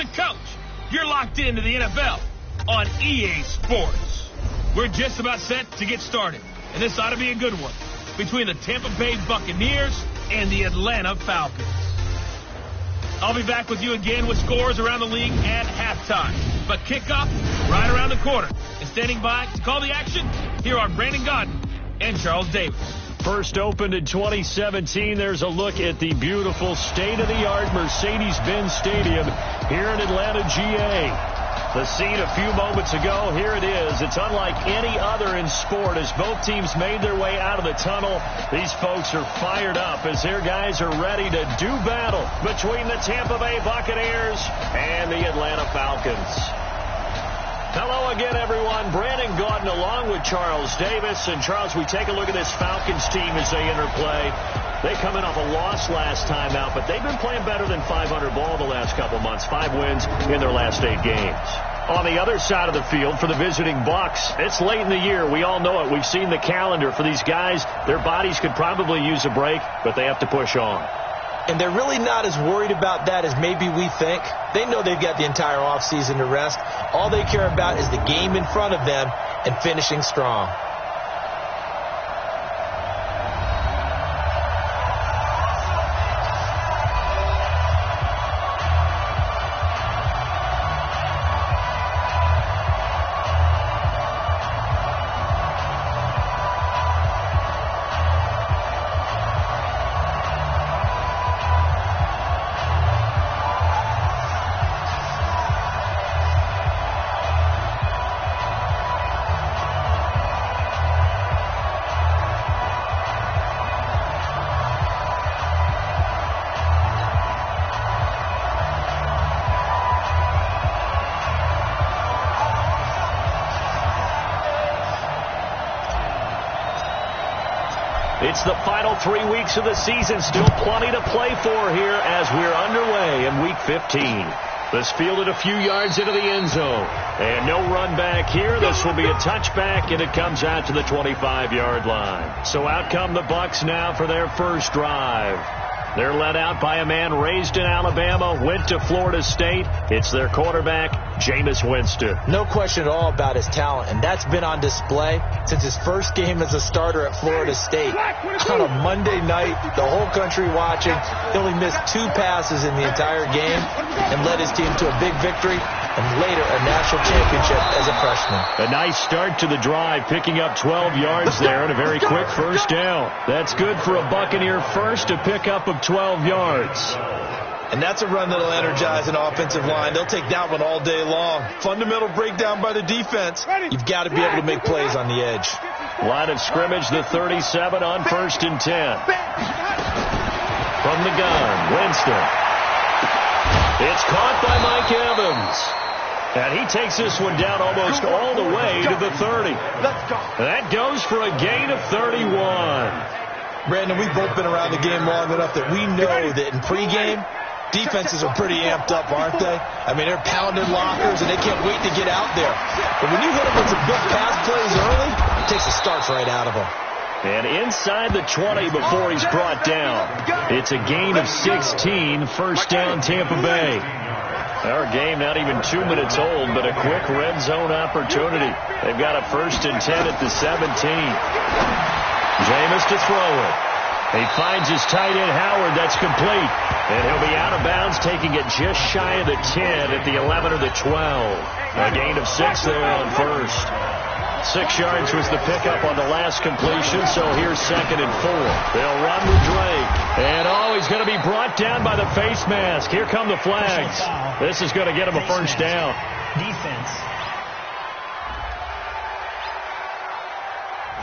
the coach. You're locked into the NFL on EA Sports. We're just about set to get started, and this ought to be a good one between the Tampa Bay Buccaneers and the Atlanta Falcons. I'll be back with you again with scores around the league at halftime. But kickoff right around the corner. And standing by to call the action, here are Brandon Gaudin and Charles Davis. First opened in 2017, there's a look at the beautiful state-of-the-art Mercedes-Benz Stadium here in Atlanta, GA. The scene a few moments ago, here it is. It's unlike any other in sport as both teams made their way out of the tunnel. These folks are fired up as their guys are ready to do battle between the Tampa Bay Buccaneers and the Atlanta Falcons. Hello again, everyone. Brandon Gaudin along with Charles Davis. And, Charles, we take a look at this Falcons team as they interplay. They come in off a loss last time out, but they've been playing better than 500 ball the last couple months. 5 wins in their last 8 games. On the other side of the field for the visiting Bucs, it's late in the year. We all know it. We've seen the calendar for these guys. Their bodies could probably use a break, but they have to push on. And they're really not as worried about that as maybe we think. They know they've got the entire offseason to rest. All they care about is the game in front of them and finishing strong. It's the final 3 weeks of the season. Still plenty to play for here as we're underway in Week 15. This fielded a few yards into the end zone. And no run back here. This will be a touchback, and it comes out to the 25-yard line. So out come the Bucs now for their first drive. They're led out by a man raised in Alabama, went to Florida State. It's their quarterback, Jameis Winston. No question at all about his talent, and that's been on display since his first game as a starter at Florida State. On a Monday night, the whole country watching, he only missed 2 passes in the entire game and led his team to a big victory and later a national championship as a freshman. A nice start to the drive, picking up 12 yards there and a very quick first down. That's good for a Buccaneer first to pick up of 12 yards. And that's a run that'll energize an offensive line. They'll take that one all day long. Fundamental breakdown by the defense. You've got to be able to make plays on the edge. Line of scrimmage, the 37 on 1st and 10. From the gun, Winston. It's caught by Mike Evans. And he takes this one down almost all the way to the 30. That goes for a gain of 31. Brandon, we've both been around the game long enough that we know that in pregame, defenses are pretty amped up, aren't they? I mean, they're pounding lockers, and they can't wait to get out there. But when you hit them with some big pass plays early, it takes the starts right out of them. And inside the 20 before he's brought down. It's a gain of 16, first down Tampa Bay. Our game not even 2 minutes old, but a quick red zone opportunity. They've got a 1st and 10 at the 17. Jameis to throw it. He finds his tight end Howard. That's complete. And he'll be out of bounds, taking it just shy of the 10 at the 11 or the 12. A gain of 6 there on first. 6 yards was the pickup on the last completion, so here's 2nd and 4. They'll run with Drake. And, he's going to be brought down by the face mask. Here come the flags. This is going to get him a first down. Defense.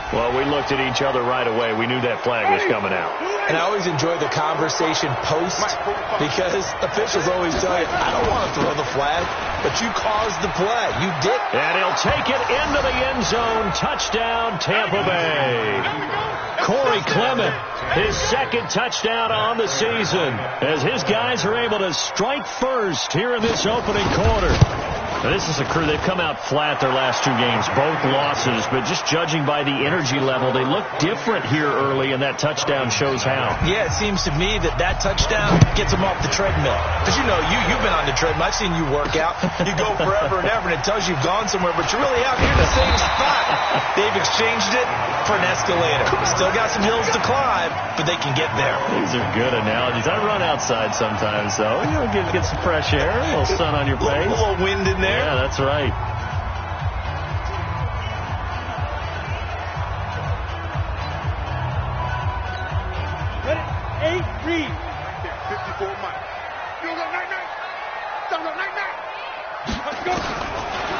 Well, we looked at each other right away. We knew that flag was coming out. And I always enjoy the conversation post because officials always tell you, I don't want to throw the flag, but you caused the play. You did. And he'll take it into the end zone. Touchdown, Tampa Bay. Corey Clement, his 2nd touchdown on the season as his guys are able to strike first here in this opening quarter. Now, this is a crew, they've come out flat their last 2 games, both losses, but just judging by the energy level, they look different here early, and that touchdown shows how. Yeah, it seems to me that touchdown gets them off the treadmill. Because, you've been on the treadmill. I've seen you work out. You go forever and ever, and it tells you you've gone somewhere, but you're really out here in the same spot. They've exchanged it for an escalator. Still got some hills to climb, but they can get there. These are good analogies. I run outside sometimes, though. Get some fresh air, a little sun on your face. A little wind in there. Yeah, that's right. Ready? 8, read. 54 miles. Field goal, night. Field goal, night. Let's go.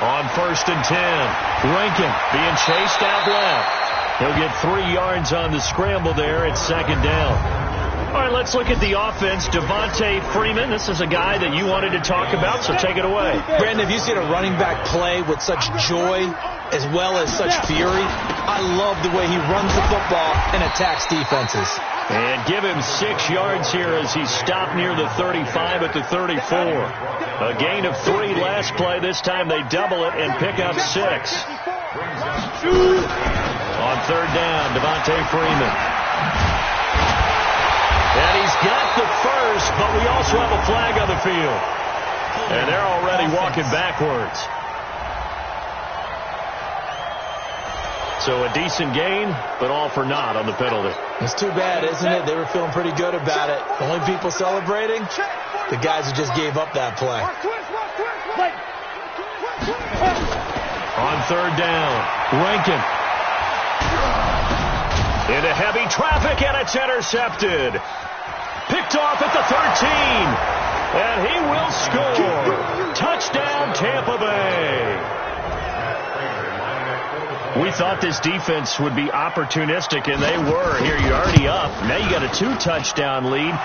On 1st and 10, Rankin being chased out left. He'll get 3 yards on the scramble there at 2nd down. All right, let's look at the offense. Devontae Freeman, this is a guy that you wanted to talk about, so take it away. Brandon, have you seen a running back play with such joy as well as such fury? I love the way he runs the football and attacks defenses. And give him 6 yards here as he stopped near the 35 at the 34. A gain of 3 last play. This time they double it and pick up 6. On 3rd down, Devontae Freeman. And he's got the first, but we also have a flag on the field. And they're already walking backwards. So a decent gain, but all for naught on the penalty. It's too bad, isn't it? They were feeling pretty good about it. The only people celebrating, the guys who just gave up that play. On 3rd down, Rankin. Into heavy traffic, and it's intercepted. Picked off at the 13. And he will score. Touchdown, Tampa Bay. We thought this defense would be opportunistic, and they were. Here, you're already up. Now you got a 2-touchdown lead.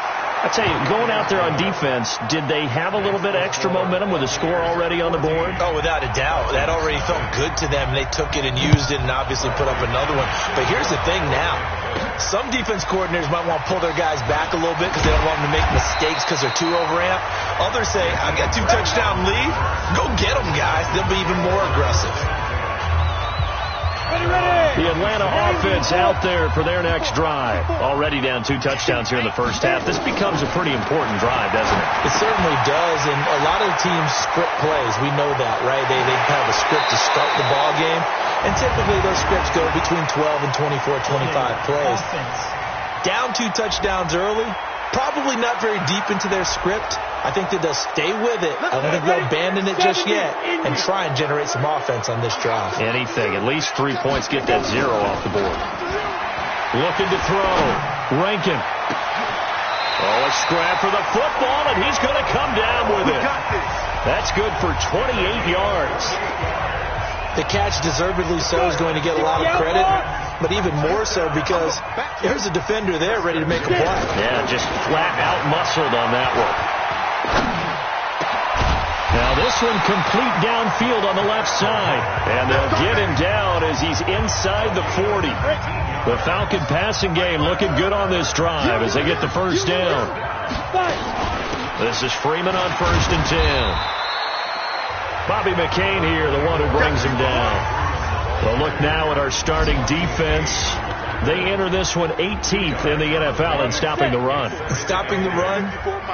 I tell you, going out there on defense, did they have a little bit of extra momentum with a score already on the board? Oh, without a doubt. That already felt good to them. They took it and used it and obviously put up another one. But here's the thing now. Some defense coordinators might want to pull their guys back a little bit because they don't want them to make mistakes because they're too overamped. Others say, I've got 2-touchdown lead. Go get them, guys. They'll be even more aggressive. The Atlanta offense out there for their next drive. Already down 2 touchdowns here in the first half. This becomes a pretty important drive, doesn't it? It certainly does, and a lot of teams script plays. We know that, right? They have a script to start the ball game, and typically those scripts go between 12 and 24, 25 plays. Down 2 touchdowns early, probably not very deep into their script. I think that they'll stay with it. I don't think they'll abandon it just yet and try and generate some offense on this drive. Anything. At least 3 points. Get that 0 off the board. Looking to throw. Rankin. Oh, a scrap for the football, and he's going to come down with it. That's good for 28 yards. The catch, deservedly so, is going to get a lot of credit, but even more so because there's a defender there ready to make a play. Yeah, just flat out muscled on that one. Now this one complete downfield on the left side. And they'll get him down as he's inside the 40. The Falcon passing game looking good on this drive as they get the first down. This is Freeman on 1st and 10. Bobby McCain here, the one who brings him down. We'll look now at our starting defense. They enter this one 18th in the NFL in stopping the run. Stopping the run,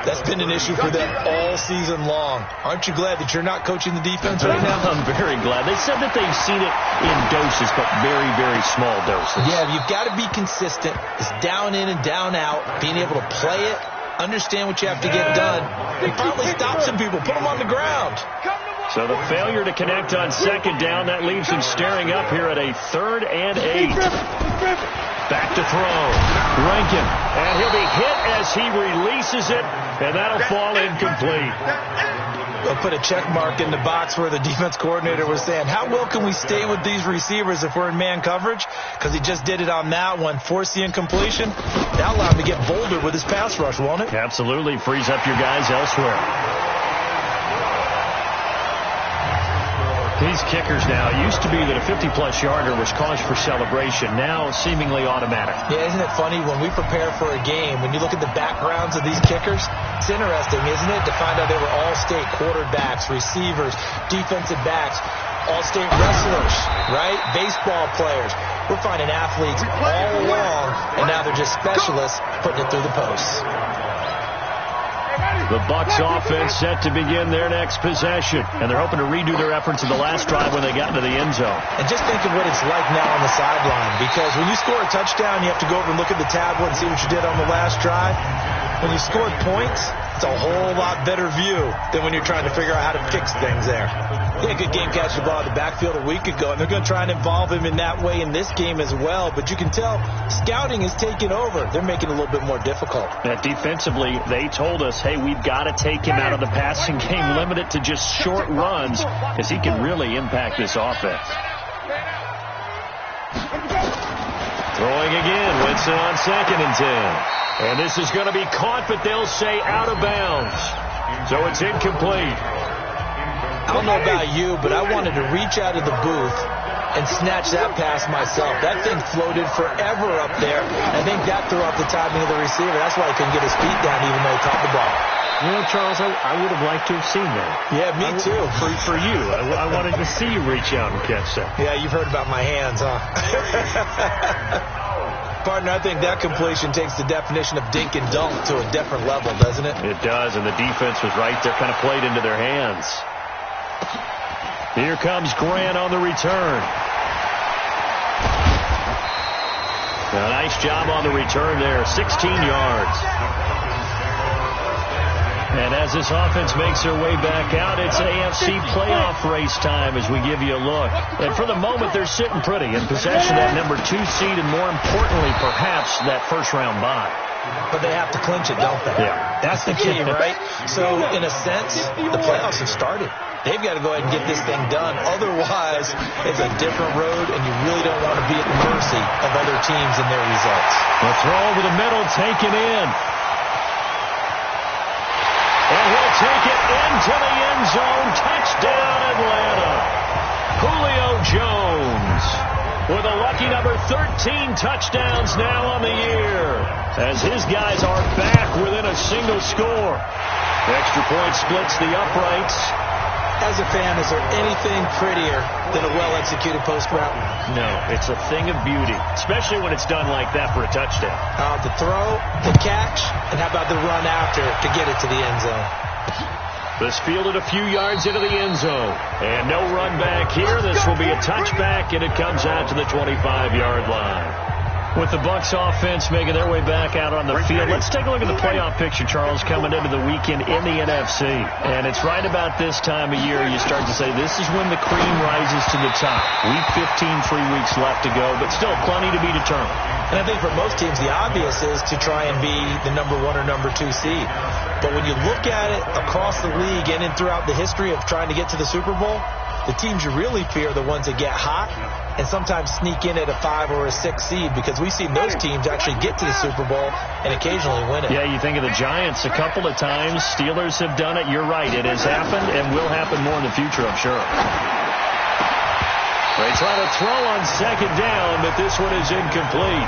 that's been an issue for them all season long. Aren't you glad that you're not coaching the defense right now? I'm very glad. They said that they've seen it in doses, but very, very small doses. Yeah, you've got to be consistent. It's down in and down out, being able to play it, understand what you have to get done, and probably stop some people, put them on the ground. So the failure to connect on 2nd down, that leaves him staring up here at a 3rd and 8. Back to throw. Rankin. And he'll be hit as he releases it, and that'll fall incomplete. They'll put a check mark in the box where the defense coordinator was saying, how well can we stay with these receivers if we're in man coverage? Because he just did it on that one. Force the incompletion. That'll allow him to get bolder with his pass rush, won't it? Absolutely. Frees up your guys elsewhere. These kickers now, it used to be that a 50-plus yarder was cause for celebration. Now, seemingly automatic. Yeah, isn't it funny? When we prepare for a game, when you look at the backgrounds of these kickers, it's interesting, isn't it, to find out they were all-state quarterbacks, receivers, defensive backs, all-state wrestlers, right? Baseball players. We're finding athletes all along, and now they're just specialists putting it through the posts. The Bucs offense set to begin their next possession, and they're hoping to redo their efforts in the last drive when they got into the end zone. And just think of what it's like now on the sideline, because when you score a touchdown, you have to go over and look at the tablet and see what you did on the last drive. When you scored points, it's a whole lot better view than when you're trying to figure out how to fix things there. Yeah, good game catching the ball in the backfield a week ago, and they're going to try and involve him in that way in this game as well. But you can tell scouting is taking over. They're making it a little bit more difficult. Defensively, they told us, hey, we've got to take him out of the passing game, limit it to just short runs, because he can really impact this offense. Throwing again, Winston on 2nd and 10. And this is going to be caught, but they'll say out of bounds. So it's incomplete. I don't know about you, but I wanted to reach out of the booth and snatch that pass myself. That thing floated forever up there. I think that threw off the timing of the receiver. That's why he couldn't get his feet down even though he caught the ball. You know, Charles, I would have liked to have seen that. Yeah, me too. For you. I wanted to see you reach out and catch that. Yeah, you've heard about my hands, huh? Partner, I think that completion takes the definition of dink and dunk to a different level, doesn't it? It does, and the defense was right there, kind of played into their hands. Here comes Grant on the return. A nice job on the return there, 16 yards. And as this offense makes their way back out, it's AFC playoff race time as we give you a look. And for the moment, they're sitting pretty in possession of that number 2 seed and, more importantly, perhaps that first-round bye. But they have to clinch it, don't they? Yeah. That's the key, right? So, in a sense, the playoffs have started. They've got to go ahead and get this thing done. Otherwise, it's a different road, and you really don't want to be at the mercy of other teams and their results. The throw over the middle, taken in. And he'll take it into the end zone. Touchdown, Atlanta. Julio Jones with a lucky number 13 touchdowns now on the year, as his guys are back within a single score. The extra point splits the uprights. As a fan, is there anything prettier than a well-executed post route? No, it's a thing of beauty, especially when it's done like that for a touchdown. The throw, the catch, and how about the run after to get it to the end zone? This fielded a few yards into the end zone. And no run back here. This will be a touchback, and it comes out to the 25-yard line. With the Bucs offense making their way back out on the field, let's take a look at the playoff picture, Charles, coming into the weekend in the NFC. And it's right about this time of year you start to say this is when the cream rises to the top. Week 15, 3 weeks left to go, but still plenty to be determined. And I think for most teams, the obvious is to try and be the number 1 or number 2 seed. But when you look at it across the league and throughout the history of trying to get to the Super Bowl, the teams you really fear are the ones that get hot and sometimes sneak in at a 5 or a 6 seed, because we've seen those teams actually get to the Super Bowl and occasionally win it. Yeah, you think of the Giants a couple of times. Steelers have done it. You're right. It has happened and will happen more in the future, I'm sure. They try to throw on 2nd down, but this one is incomplete.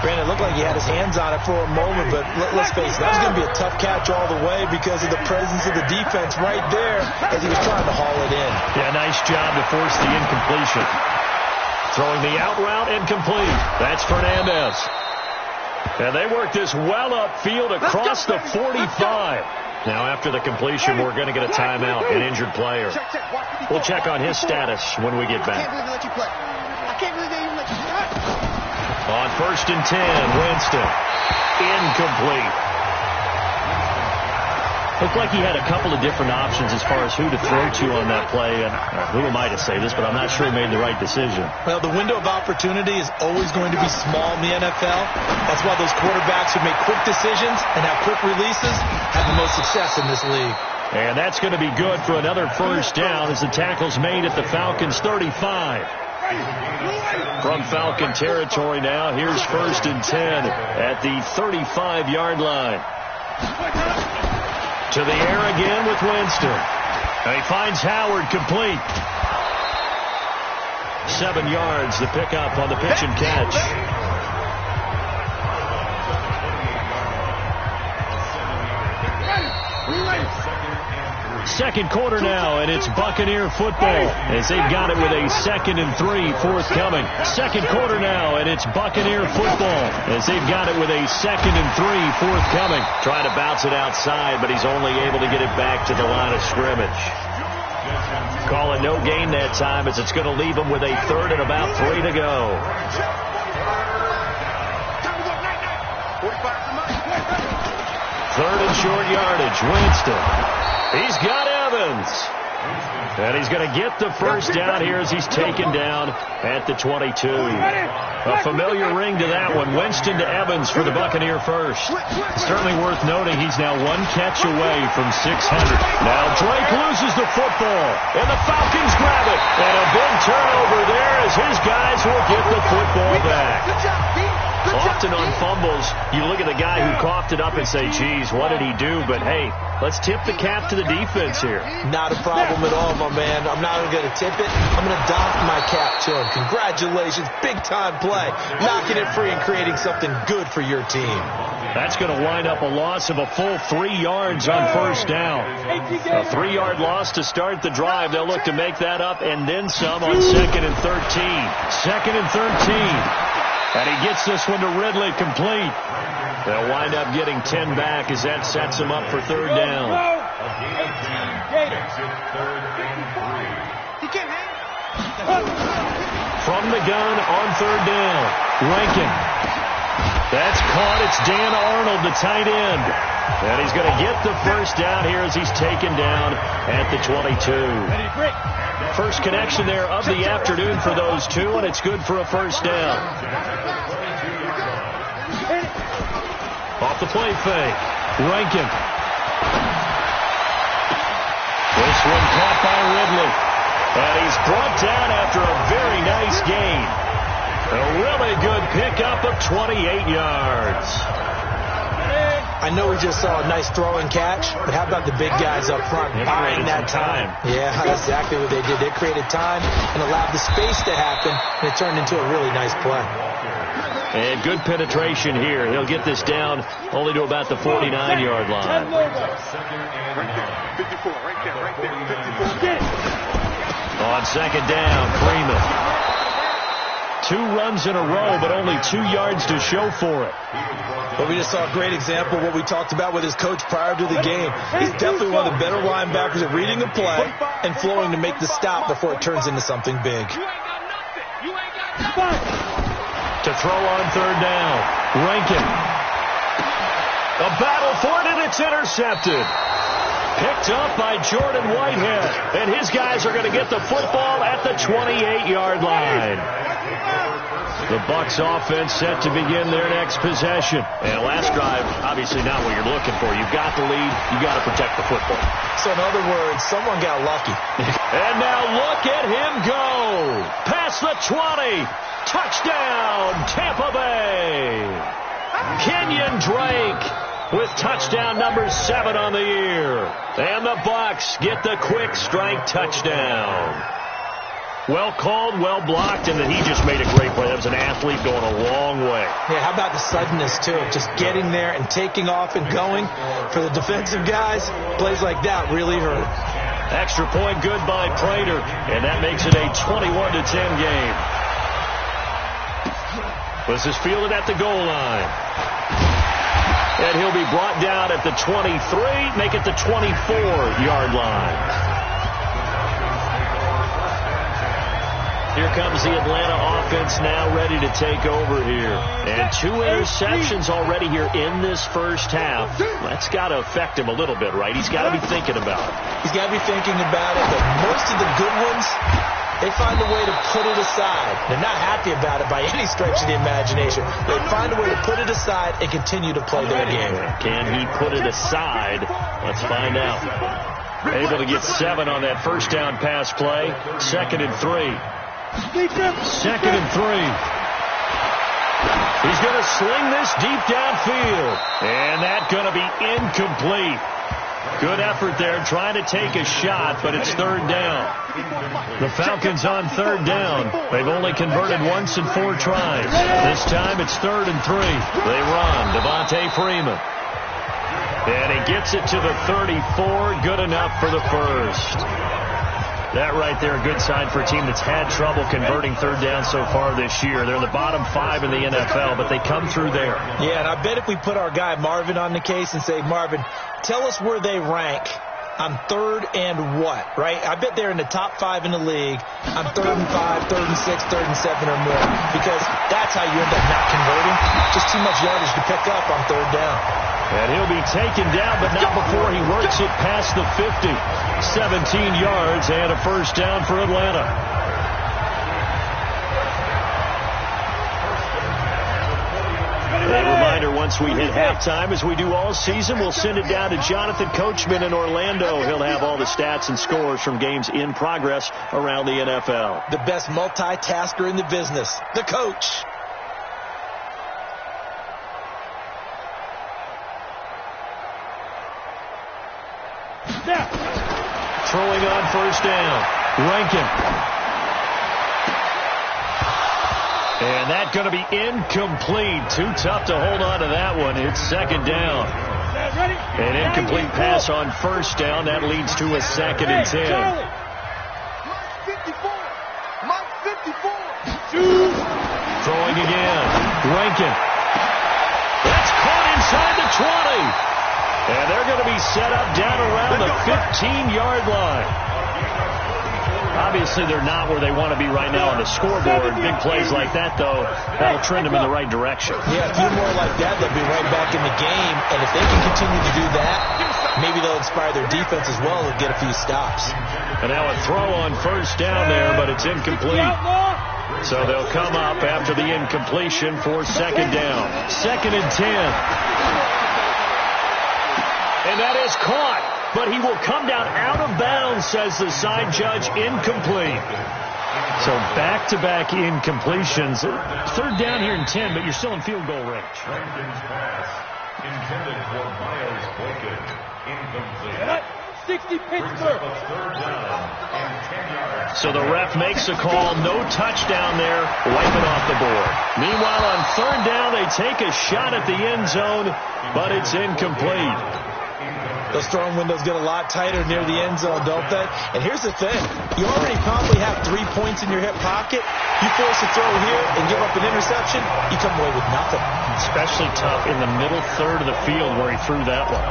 Brandon, it looked like he had his hands on it for a moment, but let's face it, that was going to be a tough catch all the way because of the presence of the defense right there as he was trying to haul it in. Yeah, nice job to force the incompletion. Throwing the out route, incomplete. That's Fernandez. And they work this well upfield across the 45. Now, after the completion, we're going to get a timeout, an injured player. We'll check on his status when we get back. I can't believe they even let you play. On 1st and 10, Winston. Incomplete. Looked like he had a couple of different options as far as who to throw to on that play. And who am I to say this, but I'm not sure he made the right decision. Well, the window of opportunity is always going to be small in the NFL. That's why those quarterbacks who make quick decisions and have quick releases have the most success in this league. And that's going to be good for another first down as the tackle's made at the Falcons' 35. From Falcon territory now, here's 1st and 10 at the 35-yard line. To the air again with Winston. And he finds Howard complete. 7 yards, the pickup on the pitch and catch. Second quarter now, and it's Buccaneer football as they've got it with a 2nd and 3 forthcoming. Second quarter now, and it's Buccaneer football as they've got it with a 2nd and 3 forthcoming. Trying to bounce it outside, but he's only able to get it back to the line of scrimmage. Calling no gain that time as it's going to leave him with a 3rd and about 3 to go. Third and short yardage. Winston. He's got Evans. And he's going to get the first down here as he's taken down at the 22. A familiar ring to that one. Winston to Evans for the Buccaneer first. Certainly worth noting he's now 1 catch away from 600. Now Drake loses the football, and the Falcons grab it. And a big turnover there as his guys will get the football back. Often on fumbles, you look at the guy who coughed it up and say, geez, what did he do? But, hey, let's tip the cap to the defense here. Not a problem at all, my man. I'm not going to tip it. I'm going to doff my cap to him. Congratulations. Big-time play. Knocking it free and creating something good for your team. That's going to wind up a loss of a full 3 yards on first down. A 3-yard loss to start the drive. They'll look to make that up and then some on 2nd and 13. 2nd and 13. And he gets this one to Ridley complete. They'll wind up getting 10 back as that sets him up for 3rd down. From the gun on 3rd down. Rankin. That's caught. It's Dan Arnold, the tight end. And he's going to get the first down here as he's taken down at the 22. First connection there of the afternoon for those two, and it's good for a first down. Off the play fake. Rankin. This one caught by Ridley. And he's brought down after a very nice gain. A really good pickup of 28 yards. I know we just saw a nice throw and catch, but how about the big guys up front buying that time? Yeah, that's exactly what they did. They created time and allowed the space to happen, and it turned into a really nice play. And good penetration here. He'll get this down only to about the 49-yard line. On 2nd down, Freeman. 2 runs in a row, but only 2 yards to show for it. Well, we just saw a great example of what we talked about with his coach prior to the game. He's definitely one of the better linebackers at reading the play and flowing to make the stop before it turns into something big. To throw on 3rd down, Rankin. A battle for it, and it's intercepted. Picked up by Jordan Whitehead, and his guys are going to get the football at the 28-yard line. The Bucs offense set to begin their next possession. And last drive, obviously not what you're looking for. You've got the lead. You've got to protect the football. So in other words, someone got lucky. And now look at him go. Past the 20. Touchdown, Tampa Bay. Kenyon Drake with touchdown number 7 on the year. And the Bucs get the quick strike touchdown. Well called, well blocked, and then he just made a great play. That was an athlete going a long way. Yeah, how about the suddenness, too? Just getting there and taking off and going. For the defensive guys, plays like that really hurt. Extra point good by Prater, and that makes it a 21-10 game. This is fielded at the goal line. And he'll be brought down at the 23, make it the 24-yard line. Here comes the Atlanta offense now ready to take over here. And 2 interceptions already here in this first half. That's got to affect him a little bit, right? He's got to be thinking about it. He's got to be thinking about it, but most of the good ones, they find a way to put it aside. They're not happy about it by any stretch of the imagination. They find a way to put it aside and continue to play their game. Can he put it aside? Let's find out. Able to get 7 on that first down pass play. 2nd and 3. 2nd and 3. He's going to sling this deep downfield. And that's going to be incomplete. Good effort there, trying to take a shot, but it's third down. The Falcons on third down. They've only converted once in 4 tries. This time it's 3rd and 3. They run. Devontae Freeman. And he gets it to the 34. Good enough for the first. That right there, a good sign for a team that's had trouble converting third down so far this year. They're in the bottom 5 in the NFL, but they come through there. Yeah, and I bet if we put our guy Marvin on the case and say, Marvin, tell us where they rank on 3rd and what, right? I bet they're in the top 5 in the league on 3rd and 5, 3rd and 6, 3rd and 7 or more, because that's how you end up not converting. Just too much yardage to pick up on 3rd down. And he'll be taken down, but not before he works it past the 50. 17 yards and a first down for Atlanta. A reminder, once we hit halftime, as we do all season, we'll send it down to Jonathan Coachman in Orlando. He'll have all the stats and scores from games in progress around the NFL. The best multitasker in the business, the coach. Throwing on first down, Rankin. And that's going to be incomplete. Too tough to hold on to that one. It's second down. An incomplete pass on first down. That leads to a 2nd and 10. Throwing again, Rankin. That's caught inside the 20. And they're going to be set up down around the 15-yard line. Obviously, they're not where they want to be right now on the scoreboard. Big plays like that, though, that'll trend them in the right direction. Yeah, a few more like that, they'll be right back in the game. And if they can continue to do that, maybe they'll inspire their defense as well and get a few stops. And now a throw on first down there, but it's incomplete. So they'll come up after the incompletion for second down. 2nd and 10. And that is caught, but he will come down out of bounds, says the side judge, incomplete. So back-to-back incompletions. Third down here in 10, but you're still in field goal range. Rankin's pass intended for Miles Boykin. Incomplete. 60 Pittsburgh. Third down and 10 yards. So the ref makes a call. No touchdown there. Wipe it off the board. Meanwhile, on third down, they take a shot at the end zone, but it's incomplete. Those throwing windows get a lot tighter near the end zone, don't they? And here's the thing. You already probably have 3 points in your hip pocket. You force a throw here and give up an interception, you come away with nothing. Especially tough in the middle third of the field where he threw that one.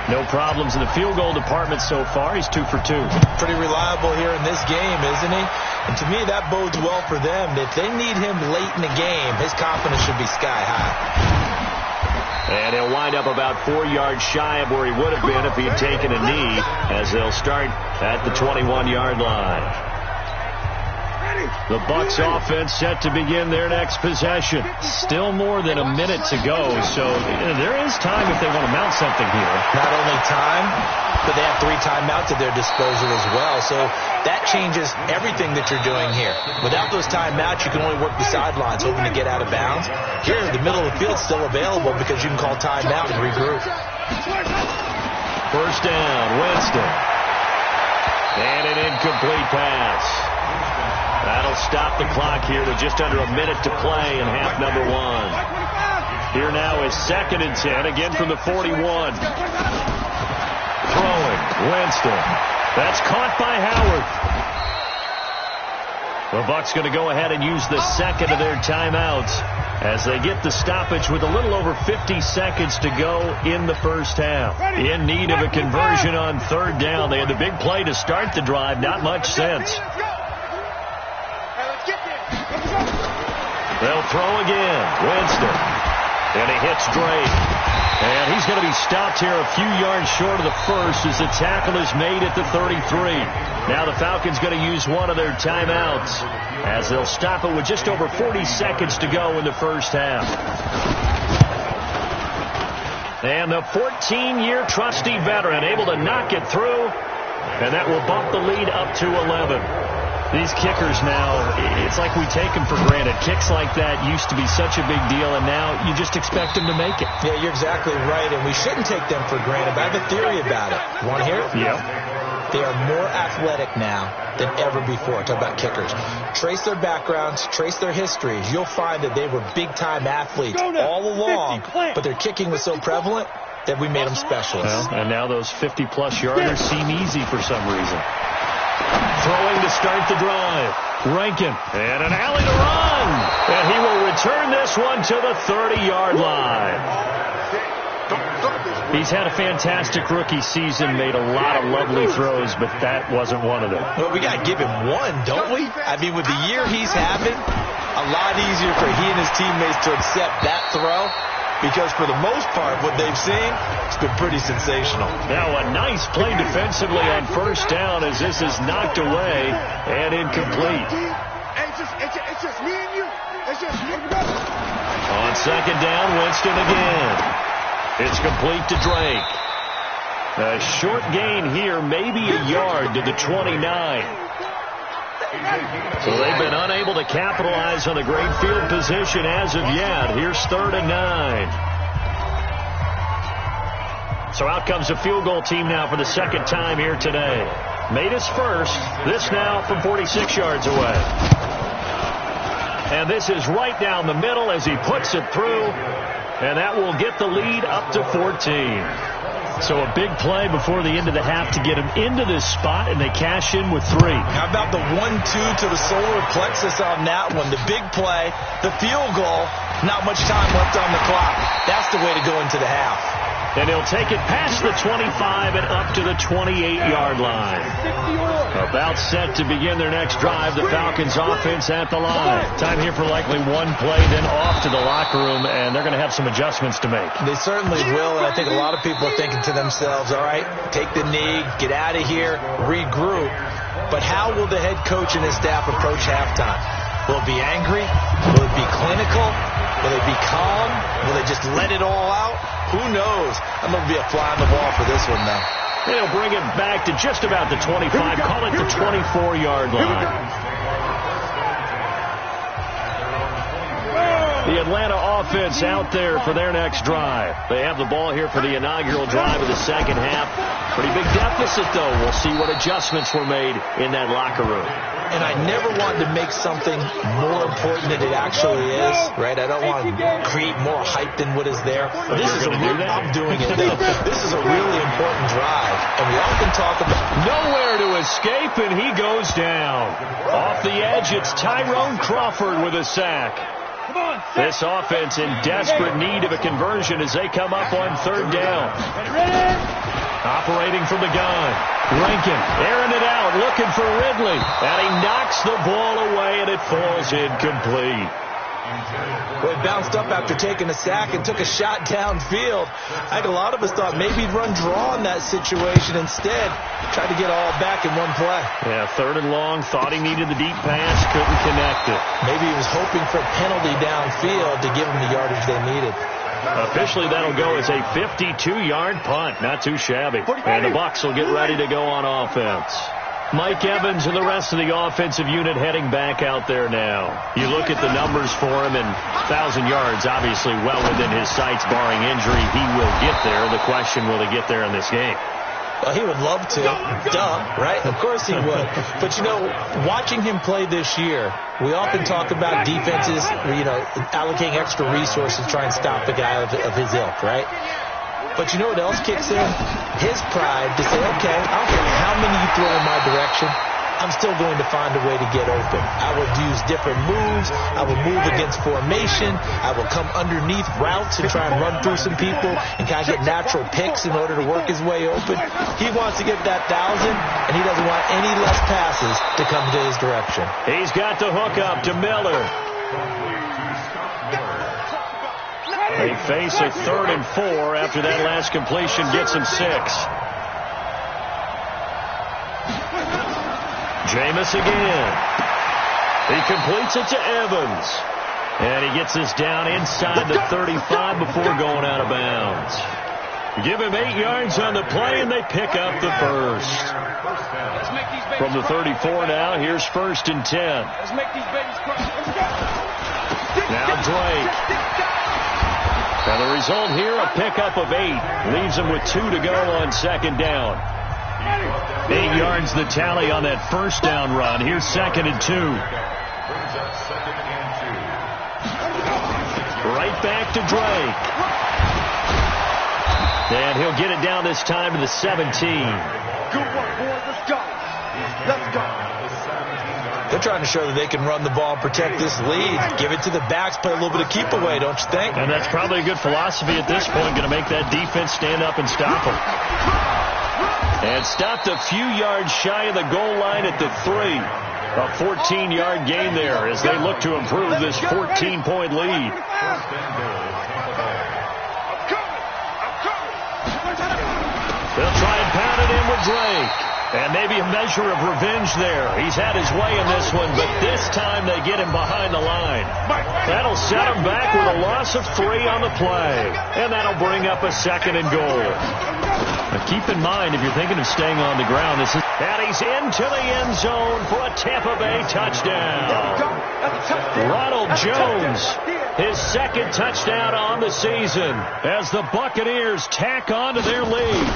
No problems in the field goal department so far. He's 2 for 2. Pretty reliable here in this game, isn't he? And to me, that bodes well for them. If they need him late in the game, his confidence should be sky high. And he'll wind up about 4 yards shy of where he would have been if he had taken a knee, as they'll start at the 21-yard line. The Bucs offense set to begin their next possession. Still more than a minute to go, so there is time if they want to mount something here. Not only time, but they have 3 timeouts at their disposal as well, so that changes everything that you're doing here. Without those timeouts, you can only work the sidelines, hoping to get out of bounds. Here, the middle of the field's still available because you can call timeout and regroup. First down, Winston. And an incomplete pass. That'll stop the clock here with just under a minute to play in half number 1. Here now is 2nd and 10, again from the 41. Throwing, Winston. That's caught by Howard. The Bucs going to go ahead and use the second of their timeouts as they get the stoppage with a little over 50 seconds to go in the first half. In need of a conversion on third down. They had the big play to start the drive. Not much sense. They'll throw again. Winston. And he hits Drake. And he's going to be stopped here a few yards short of the first as the tackle is made at the 33. Now the Falcons going to use one of their timeouts as they'll stop it with just over 40 seconds to go in the first half. And the 14-year trusty veteran able to knock it through, and that will bump the lead up to 11. These kickers now, it's like we take them for granted. Kicks like that used to be such a big deal, and now you just expect them to make it. Yeah, you're exactly right, and we shouldn't take them for granted. But I have a theory about it. You want to hear it? Yep. They are more athletic now than ever before. Talk about kickers. Trace their backgrounds, trace their histories. You'll find that they were big-time athletes all along, but their kicking was so prevalent that we made them specialists. Well, and now those 50-plus yarders seem easy for some reason. Throwing to start the drive. Rankin. And an alley to run. And he will return this one to the 30-yard line. He's had a fantastic rookie season, made a lot of lovely throws, but that wasn't one of them. Well, we got to give him one, don't we? I mean, with the year he's having, a lot easier for he and his teammates to accept that throw. Because for the most part, what they've seen, it's been pretty sensational. Now a nice play defensively on first down as this is knocked away and incomplete. It's just me and you. It's just me. On second down, Winston again. It's complete to Drake. A short gain here, maybe a yard to the 29. So they've been unable to capitalize on a great field position as of yet. Here's 3rd and 9. So out comes the field goal team now for the second time here today. Made his first. This now from 46 yards away. And this is right down the middle as he puts it through. And that will get the lead up to 14. So a big play before the end of the half to get him into this spot, and they cash in with 3. How about the 1-2 to the solar plexus on that one? The big play, the field goal, not much time left on the clock. That's the way to go into the half. And he'll take it past the 25 and up to the 28-yard line. About set to begin their next drive, the Falcons offense at the line. Time here for likely one play, then off to the locker room, and they're going to have some adjustments to make. They certainly will, and I think a lot of people are thinking to themselves, all right, take the knee, get out of here, regroup. But how will the head coach and his staff approach halftime? Will it be angry? Will it be clinical? Will they be calm? Will they just let it all out? Who knows? I'm going to be a fly on the wall for this one, though. They'll bring it back to just about the 25. Call it the 24-yard line. The Atlanta offense out there for their next drive. They have the ball here for the inaugural drive of the second half. Pretty big deficit, though. We'll see what adjustments were made in that locker room. And I never wanted to make something more important than it actually is, right? I don't want to create more hype than what is there. This is I'm doing it, though. This is a really important drive, and we often talk about nowhere to escape, and he goes down. Off the edge, it's Tyrone Crawford with a sack. This offense in desperate need of a conversion as they come up on 3rd down. Operating from the gun. Rankin airing it out, looking for Ridley. And he knocks the ball away, and it falls incomplete. Well, he bounced up after taking a sack and took a shot downfield. I think a lot of us thought maybe he'd run draw in that situation instead. Tried to get all back in one play. Yeah, 3rd and long. Thought he needed the deep pass. Couldn't connect it. Maybe he was hoping for a penalty downfield to give him the yardage they needed. Officially, that'll go as a 52-yard punt. Not too shabby. And the Bucs will get ready to go on offense. Mike Evans and the rest of the offensive unit heading back out there now. You look at the numbers for him, and 1,000 yards obviously well within his sights, barring injury. He will get there. The question, will he get there in this game? Well, he would love to. Duh, right? Of course he would. But, you know, watching him play this year, we often talk about defenses, allocating extra resources to try and stop the guy of his ilk, right? But you know what else kicks in? His pride to say, okay, I don't care how many you throw in my direction, I'm still going to find a way to get open. I will use different moves. I will move against formation. I will come underneath routes and try and run through some people and kind of get natural picks in order to work his way open. He wants to get that 1,000, and he doesn't want any less passes to come to his direction. He's got the hook up to Miller. They face a 3rd and 4 after that last completion gets him 6. Jameis again. He completes it to Evans. And he gets this down inside the 35 before going out of bounds. Give him 8 yards on the play, and they pick up the first. From the 34 now, here's 1st and 10. Let's make these babies cry. Now Drake. And the result here, a pickup of 8. Leaves them with 2 to go on 2nd down. 8 yards the tally on that 1st down run. Here's 2nd and 2. Right back to Drake. And he'll get it down this time to the 17. Good work, boys. Let's go. Let's go. They're trying to show that they can run the ball and protect this lead. Give it to the backs, play a little bit of keep away, don't you think? And that's probably a good philosophy at this point, going to make that defense stand up and stop them. And stopped a few yards shy of the goal line at the 3. A 14-yard gain there as they look to improve this 14-point lead. They'll try and pound it in with Drake. And maybe a measure of revenge there. He's had his way in this one, but this time they get him behind the line. That'll set him back with a loss of 3 on the play. And that'll bring up a 2nd and goal. But keep in mind, if you're thinking of staying on the ground, this is... And he's into the end zone for a Tampa Bay touchdown. Ronald Jones, his 2nd touchdown on the season as the Buccaneers tack on to their lead.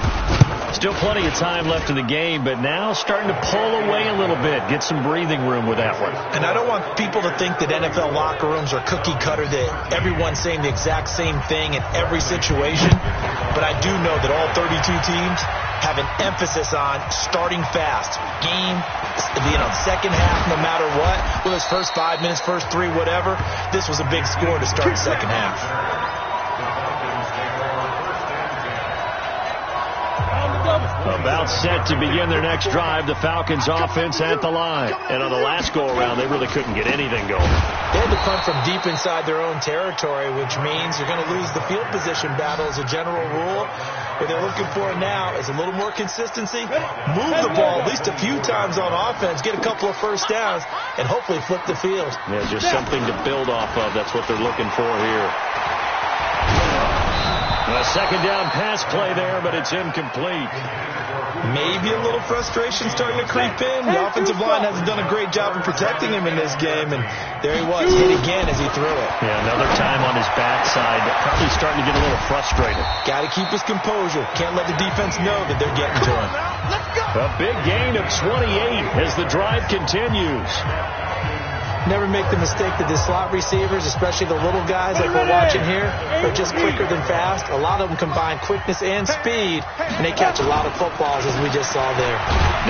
Still plenty of time left in the game, but now starting to pull away a little bit. Get some breathing room with that one. And I don't want people to think that NFL locker rooms are cookie cutter, that everyone's saying the exact same thing in every situation. But I do know that all 32 teams have an emphasis on starting fast. Game, second half, no matter what. Whether it's first 5 minutes, first 3, whatever. This was a big score to start the second half. About set to begin their next drive, the Falcons offense at the line. And on the last go-around, they really couldn't get anything going. They had to punt from deep inside their own territory, which means you're going to lose the field position battle as a general rule. What they're looking for now is a little more consistency. Move the ball at least a few times on offense, get a couple of first downs, and hopefully flip the field. Yeah, just something to build off of. That's what they're looking for here. A 2nd down pass play there, but it's incomplete. Maybe a little frustration starting to creep in. The offensive line hasn't done a great job of protecting him in this game, and there he was, hit again as he threw it. Yeah, another time on his backside, probably starting to get a little frustrated. Got to keep his composure. Can't let the defense know that they're getting to him. A big gain of 28 as the drive continues. Never make the mistake that the slot receivers, especially the little guys like we're watching here, are just quicker than fast. A lot of them combine quickness and speed, and they catch a lot of footballs, as we just saw there.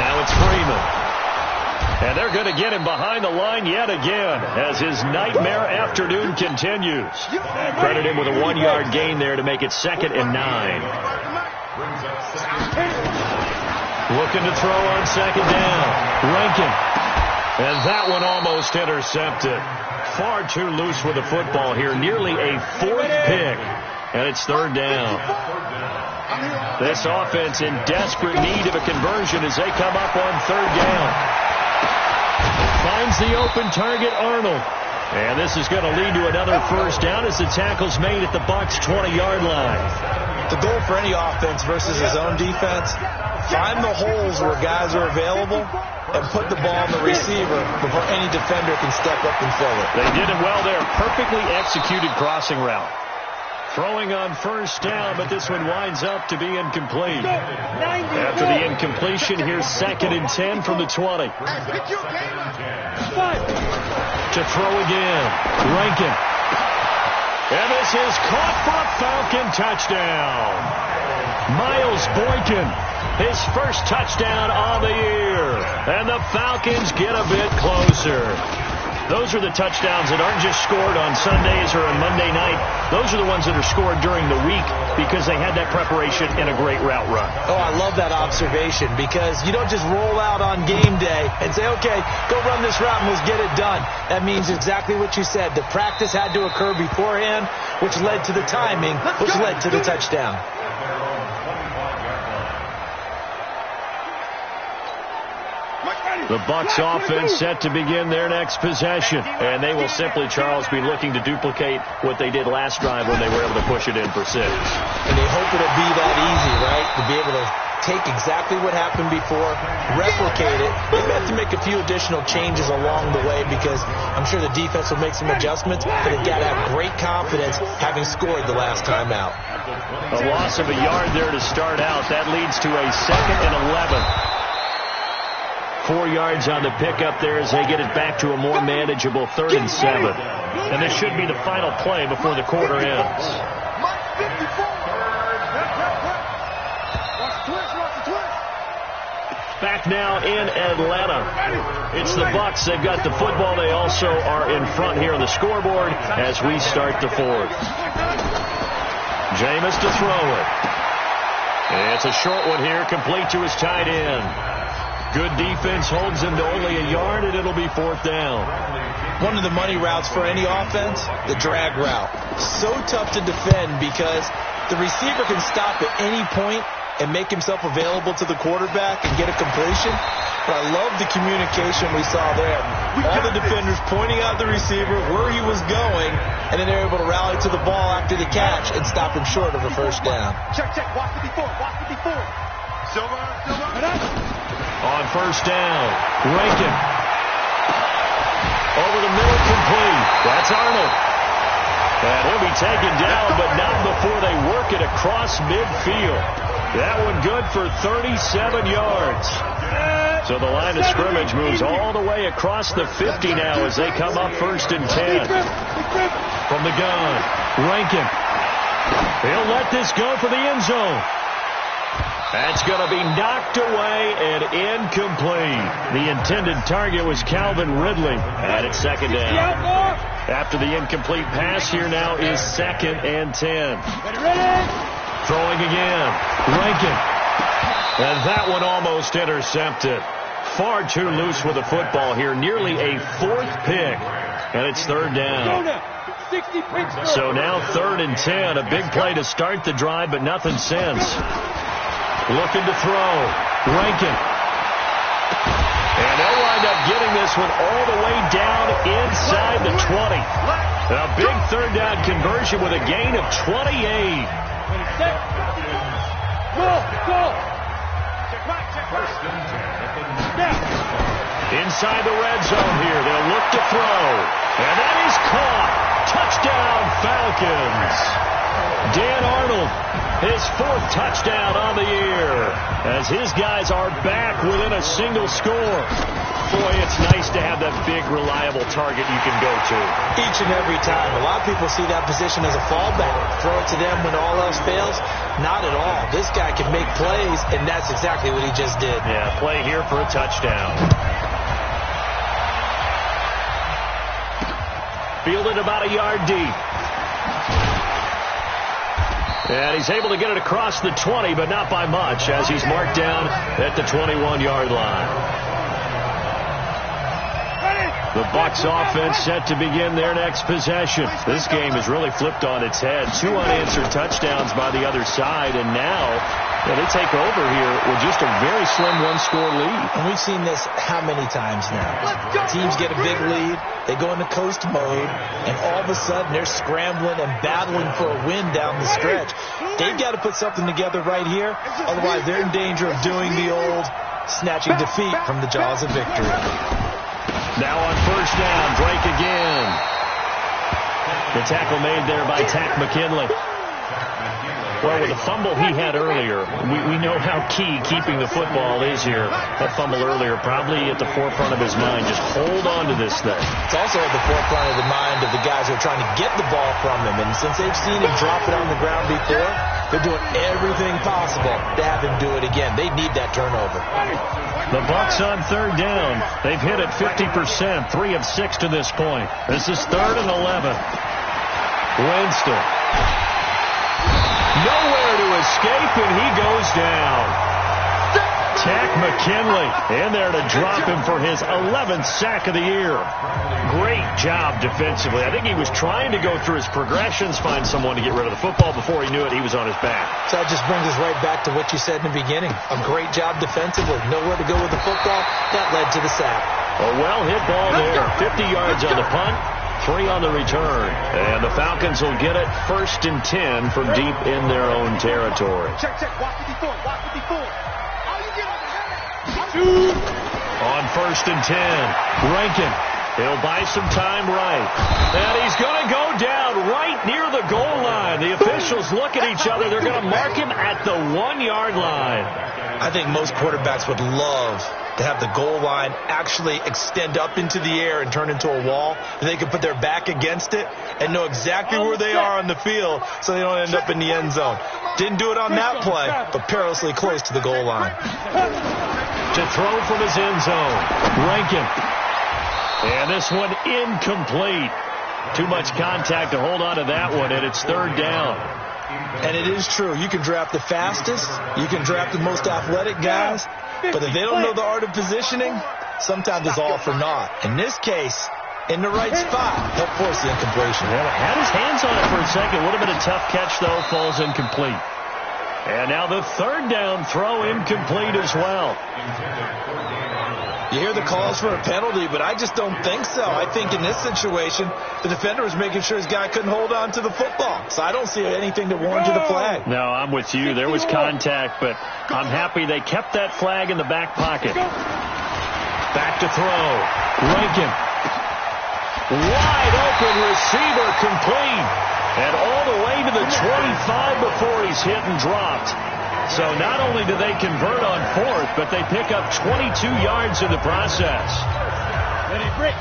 Now it's Freeman. And they're going to get him behind the line yet again as his nightmare afternoon continues. Credit him with a 1-yard gain there to make it 2nd and 9. Looking to throw on 2nd down. Rankin. And that one almost intercepted. Far too loose with the football here. Nearly a 4th pick. And it's 3rd down. This offense in desperate need of a conversion as they come up on 3rd down. Finds the open target, Arnold. And this is going to lead to another first down as the tackle's made at the Bucs' 20-yard line. The goal for any offense versus his own defense, find the holes where guys are available and put the ball on the receiver before any defender can step up and fill it. They did it well there. Perfectly executed crossing route. Throwing on first down, but this one winds up to be incomplete. After the incompletion, here's 2nd and 10 from the 20. To throw again. Rankin. And this is caught for a Falcon touchdown. Miles Boykin, his first touchdown on the year. And the Falcons get a bit closer. Those are the touchdowns that aren't just scored on Sundays or on Monday night. Those are the ones that are scored during the week because they had that preparation and a great route run. Oh, I love that observation because you don't just roll out on game day and say, okay, go run this route and let's get it done. That means exactly what you said. The practice had to occur beforehand, which led to the timing, which led to the touchdown. The Bucs offense set to begin their next possession. And they will simply, Charles, be looking to duplicate what they did last drive when they were able to push it in for 6. And they hope it'll be that easy, right? To be able to take exactly what happened before, replicate it. They have to make a few additional changes along the way because I'm sure the defense will make some adjustments, but they've got to have great confidence having scored the last time out. A loss of a yard there to start out. That leads to a 2nd and 11. 4 yards on the pickup there as they get it back to a more manageable 3rd and 7. And this should be the final play before the quarter ends. Back now in Atlanta. It's the Bucs. They've got the football. They also are in front here on the scoreboard as we start the 4th. Jameis to throw it. It's a short one here, complete to his tight end. Good defense holds him to only a yard, and it'll be 4th down. One of the money routes for any offense, the drag route. So tough to defend because the receiver can stop at any point and make himself available to the quarterback and get a completion. But I love the communication we saw there. All the defenders pointing out the receiver, where he was going, and then they're able to rally to the ball after the catch and stop him short of a 1st down. Check. Watch the before. Silver. On 1st down, Rankin. Over the middle, complete. That's Arnold. And he'll be taken down, but not before they work it across midfield. That one good for 37 yards. So the line of scrimmage moves all the way across the 50 now as they come up 1st and 10. From the gun, Rankin. He'll let this go for the end zone. That's going to be knocked away and incomplete. The intended target was Calvin Ridley. And it's 2nd down. After the incomplete pass, here now is 2nd and 10. Throwing again. Rankin. And that one almost intercepted. Far too loose with the football here. Nearly a 4th pick. And it's 3rd down. So now 3rd and 10. A big play to start the drive, but nothing since. Looking to throw. Rankin. And they'll wind up getting this one all the way down inside the 20. A big 3rd down conversion with a gain of 28. Inside the red zone here. They'll look to throw. And that is caught. Touchdown, Falcons. Dan Arnold, his 4th touchdown on the year, as his guys are back within a single score. Boy, it's nice to have that big, reliable target you can go to. Each and every time. A lot of people see that position as a fallback. Throw it to them when all else fails. Not at all. This guy can make plays, and that's exactly what he just did. Yeah, play here for a touchdown. Fielded about a yard deep. And he's able to get it across the 20, but not by much, as he's marked down at the 21-yard line. The Bucs offense set to begin their next possession. This game has really flipped on its head. 2 unanswered touchdowns by the other side, and now they take over here with just a very slim 1-score lead. And we've seen this how many times now? Teams get a big lead, they go into coast mode, and all of a sudden they're scrambling and battling for a win down the stretch. They've got to put something together right here, otherwise they're in danger of doing the old snatching defeat from the jaws of victory. Now on 1st down, Drake again. The tackle made there by Tack McKinley. Well, with the fumble he had earlier, we know how key keeping the football is here. That fumble earlier probably at the forefront of his mind. Just hold on to this thing. It's also at the forefront of the mind of the guys who are trying to get the ball from him. And since they've seen him drop it on the ground before, they're doing everything possible to have him do it again. They need that turnover. The Bucs on 3rd down. They've hit it 50%, 3 of 6 to this point. This is 3rd and 11. Winston. Nowhere to escape, and he goes down. Tack McKinley in there to drop him for his 11th sack of the year. Great job defensively. I think he was trying to go through his progressions, find someone to get rid of the football. Before he knew it, he was on his back. So that just brings us right back to what you said in the beginning. A great job defensively. Nowhere to go with the football. That led to the sack. A well-hit ball there. 50 yards on the punt, 3 on the return. And the Falcons will get it 1st and 10 from deep in their own territory. Check. Watch 54. Watch 54. How you get on the head? On 1st and 10, Rankin. He'll buy some time right. And he's going to go down right near the goal line. The officials look at each other. They're going to mark him at the 1-yard line. I think most quarterbacks would love to have the goal line actually extend up into the air and turn into a wall. And they can put their back against it and know exactly where they are on the field so they don't end up in the end zone. Didn't do it on that play, but perilously close to the goal line. To throw from his end zone, Rankin. And this one incomplete. Too much contact to hold on to that one, and it's 3rd down. And it is true. You can draft the fastest. You can draft the most athletic guys. But if they don't know the art of positioning, sometimes it's all for naught. In this case, in the right spot, he'll force the incompletion. Well, had his hands on it for a second. Would have been a tough catch, though. Falls incomplete. And now the 3rd down throw incomplete as well. You hear the calls for a penalty, but I just don't think so. I think in this situation, the defender was making sure his guy couldn't hold on to the football. So I don't see anything that warranted a flag. No, I'm with you. There was contact, but I'm happy they kept that flag in the back pocket. Back to throw. Rankin. Wide open receiver complete. And all the way to the 25 before he's hit and dropped. So not only do they convert on 4th, but they pick up 22 yards in the process. Ready, break.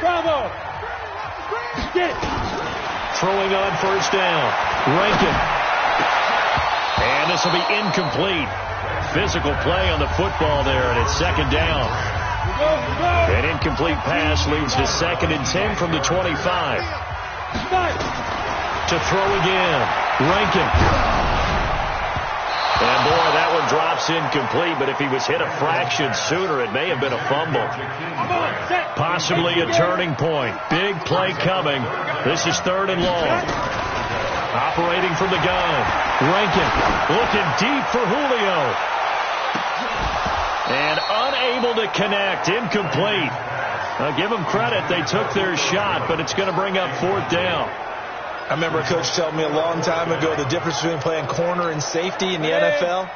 Bravo. Get it. Throwing on 1st down. Rankin. And this will be incomplete. Physical play on the football there, and it's 2nd down. An incomplete pass leads to 2nd and 10 from the 25. To throw again. Rankin. And boy, that one drops incomplete, but if he was hit a fraction sooner, it may have been a fumble. Possibly a turning point. Big play coming. This is 3rd and long. Operating from the gun. Rankin looking deep for Julio. And unable to connect. Incomplete. I'll give them credit. They took their shot, but it's going to bring up 4th down. I remember a coach telling me a long time ago the difference between playing corner and safety in the NFL.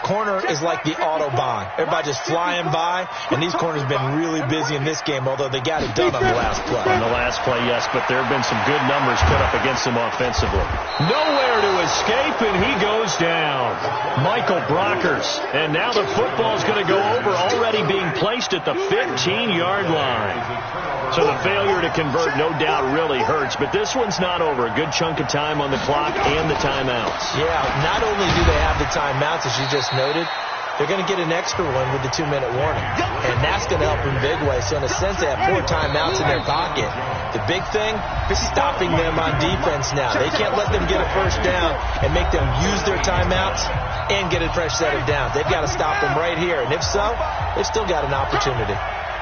Corner is like the Autobahn. Everybody just flying by, and these corners have been really busy in this game, although they got it done on the last play. On the last play, yes, but there have been some good numbers put up against him offensively. Nowhere to escape, and he goes down. Michael Brockers. And now the football's going to go over, already being placed at the 15-yard line. So the failure to convert, no doubt, really hurts. But this one's not over. A good chunk of time on the clock and the timeouts. Yeah, not only do they have the timeouts, as you just noted, they're going to get an extra one with the 2-minute warning. And that's going to help in a big way. So in a sense, they have 4 timeouts in their pocket. The big thing is stopping them on defense now. They can't let them get a 1st down and make them use their timeouts and get a fresh set of downs. They've got to stop them right here. And if so, they've still got an opportunity.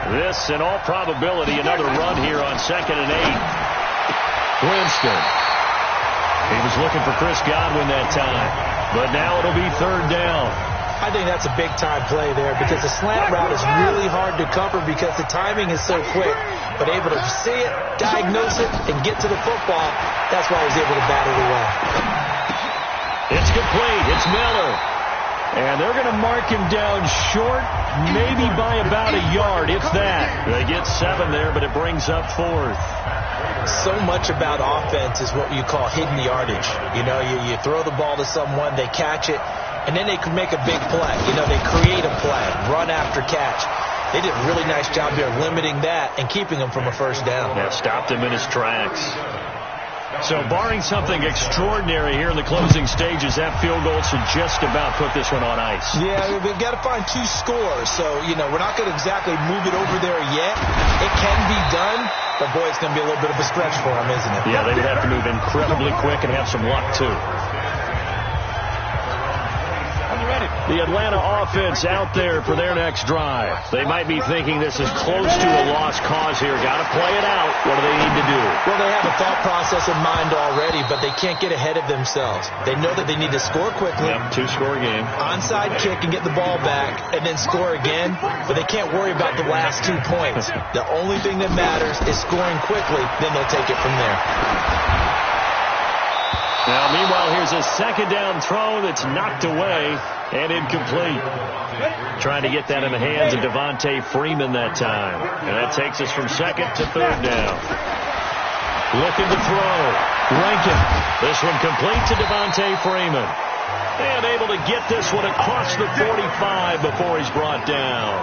This, in all probability, another run here on 2nd and 8. Winston. He was looking for Chris Godwin that time. But now it'll be 3rd down. I think that's a big-time play there because the slant route is really hard to cover because the timing is so quick. But able to see it, diagnose it, and get to the football, that's why he was able to bat it away. It's complete. It's Miller. And they're going to mark him down short, maybe by about a yard, if that. They get 7 there, but it brings up 4th. So much about offense is what you call hidden yardage. You know, you throw the ball to someone, they catch it, and then they can make a big play. You know, they create a play, run after catch. They did a really nice job here limiting that and keeping him from a 1st down. Yeah, stopped him in his tracks. So barring something extraordinary here in the closing stages, that field goal should just about put this one on ice. Yeah, we've got to find 2 scores. So, you know, we're not going to exactly move it over there yet. It can be done, but boy, it's going to be a little bit of a stretch for them, isn't it? Yeah, they would have to move incredibly quick and have some luck, too. The Atlanta offense out there for their next drive. They might be thinking this is close to a lost cause here. Got to play it out. What do they need to do? Well, they have a thought process in mind already, but they can't get ahead of themselves. They know that they need to score quickly. Yep, 2-score game. Onside kick and get the ball back and then score again, but they can't worry about the last 2 points. The only thing that matters is scoring quickly, then they'll take it from there. Now, meanwhile, here's a second down throw that's knocked away and incomplete. Trying to get that in the hands of Devontae Freeman that time. And that takes us from second to third down. Looking to throw. Rankin. This one complete to Devontae Freeman. And able to get this one across the 45 before he's brought down.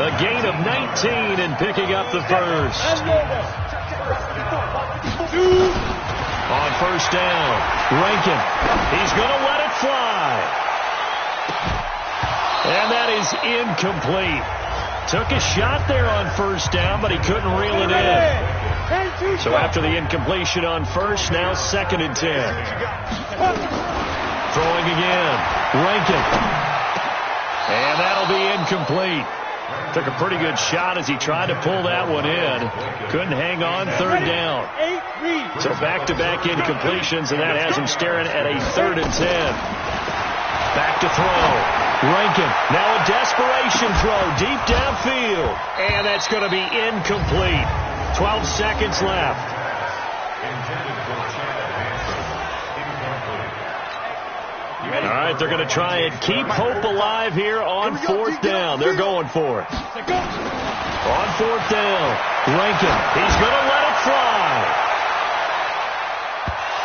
A gain of 19 and picking up the first. On first down, Rankin. He's going to let it fly. And that is incomplete. Took a shot there on first down, but he couldn't reel it in. So after the incompletion on first, now 2nd and 10. Throwing again, Rankin. And that'll be incomplete. Took a pretty good shot as he tried to pull that one in. Couldn't hang on, third down. So back-to-back incompletions, and that has him staring at a 3rd and 10. Back to throw. Rankin, now a desperation throw deep downfield. And that's going to be incomplete. 12 seconds left. All right, they're going to try and keep hope alive here on 4th down. They're going for it. On 4th down, Rankin, he's going to let it fly.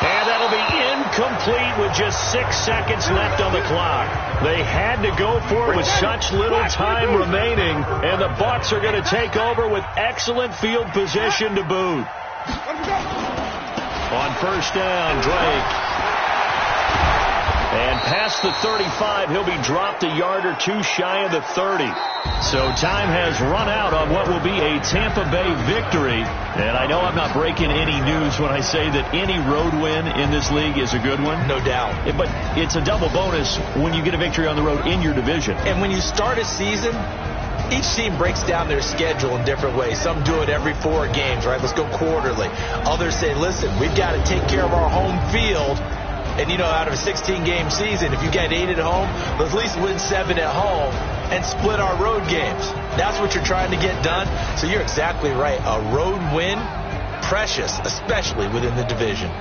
And that'll be incomplete with just 6 seconds left on the clock. They had to go for it with such little time remaining, and the Bucs are going to take over with excellent field position to boot. On first down, Drake. And past the 35, he'll be dropped a yard or two shy of the 30. So time has run out on what will be a Tampa Bay victory. And I know I'm not breaking any news when I say that any road win in this league is a good one. No doubt. But it's a double bonus when you get a victory on the road in your division. And when you start a season, each team breaks down their schedule in different ways. Some do it every 4 games, right? Let's go quarterly. Others say, listen, we've got to take care of our home field. And, you know, out of a 16-game season, if you get 8 at home, let's at least win 7 at home and split our road games. That's what you're trying to get done. So you're exactly right. A road win, precious, especially within the division.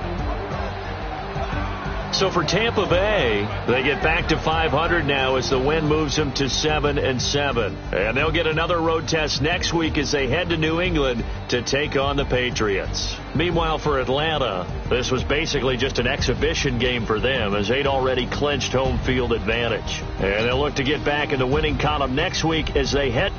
So for Tampa Bay, they get back to 500 now as the win moves them to 7-7. And they'll get another road test next week as they head to New England to take on the Patriots. Meanwhile, for Atlanta, this was basically just an exhibition game for them as they'd already clinched home field advantage. And they'll look to get back in the winning column next week as they head